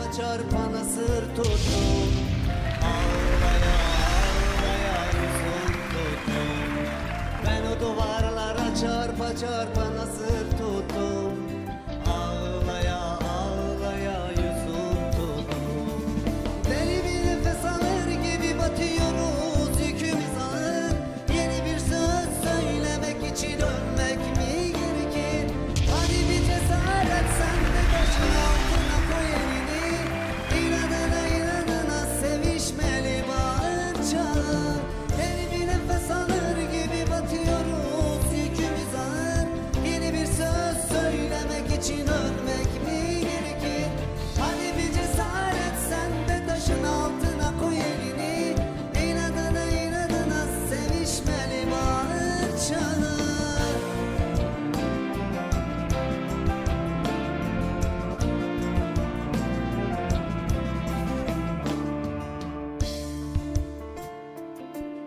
çarpa çarpana sır tuttum. Ağlaya ağlaya yüzüm tuttum. Ben o duvarlara çarpa çarpana sır tuttum. Ağlaya ağlaya yüzüm tuttum. Deli bir nefes alır gibi batıyoruz, yükümüz ağır. Yeni bir söz söylemek için ölmek mi gerekir? Hadi bir cesaret, sen de taşın altına koy elini. İnadına inadına sevişmeli bağır çağır. Deli bir nefes alır gibi batıyoruz, yükümüz ağır. Yeni bir söz söylemek için ölmek mi gerekir? Hadi bir cesaret, sen de taşın altına koy elini. İnadına inadına sevişmeli bağır çağır.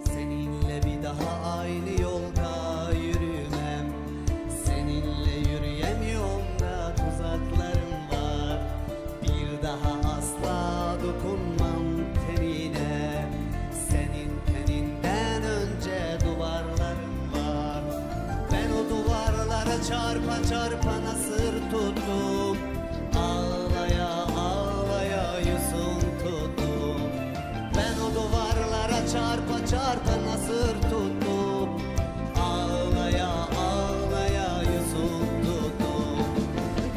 Seninle bir daha aynı yolda yürümem. Seninle yürüyemiyorum da tuzaklarım var. Bir daha asla dokunmam tenine. Senin teninden önce duvarlarım var. Ben o duvarlara çarpa çarpana sır tuttum. Ağlaya ağlaya yüzüm tuttum. Ben o duvarlara çarpa çarpana sır tuttum. Ağlaya ağlaya yüzüm tuttum.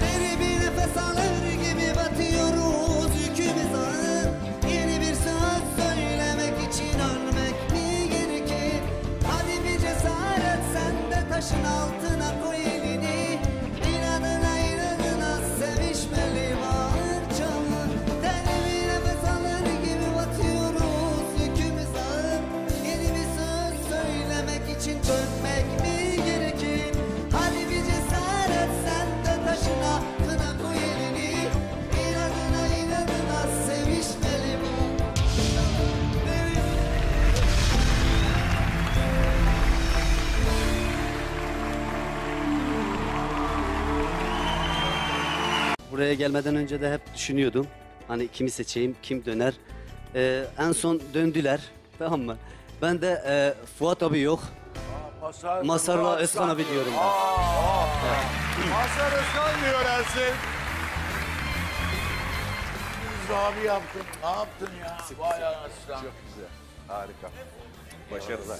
Deri bir nefes alır gibi batıyoruz, yükümüz ağır. Yeni bir söz söylemek için ölmek mi gerekir? Hadi bir cesaret, sen de taşın altına koy elini. İnadına inadına sevişmeli bağır çağır. Deri bir nefes alır gibi batıyoruz, yükümüz ağır. Yeni bir söz söylemek için dönmek mi gerekir? Hadi bir cesaret, sen de taşın altına koy elini. İnadına inadına sevişmeli bağır. Buraya gelmeden önce de hep düşünüyordum. Hani kimi seçeyim, kim döner. En son döndüler. Tamam mı? Ben de Fuat abi yok. Mazhar'la Özkan abi diyorum ben. Mazhar Özkan diyor Ersin. Biz abi yaptın. Ne yaptın ya? Vay anasını. Çok güzel. Harika. Başarılar.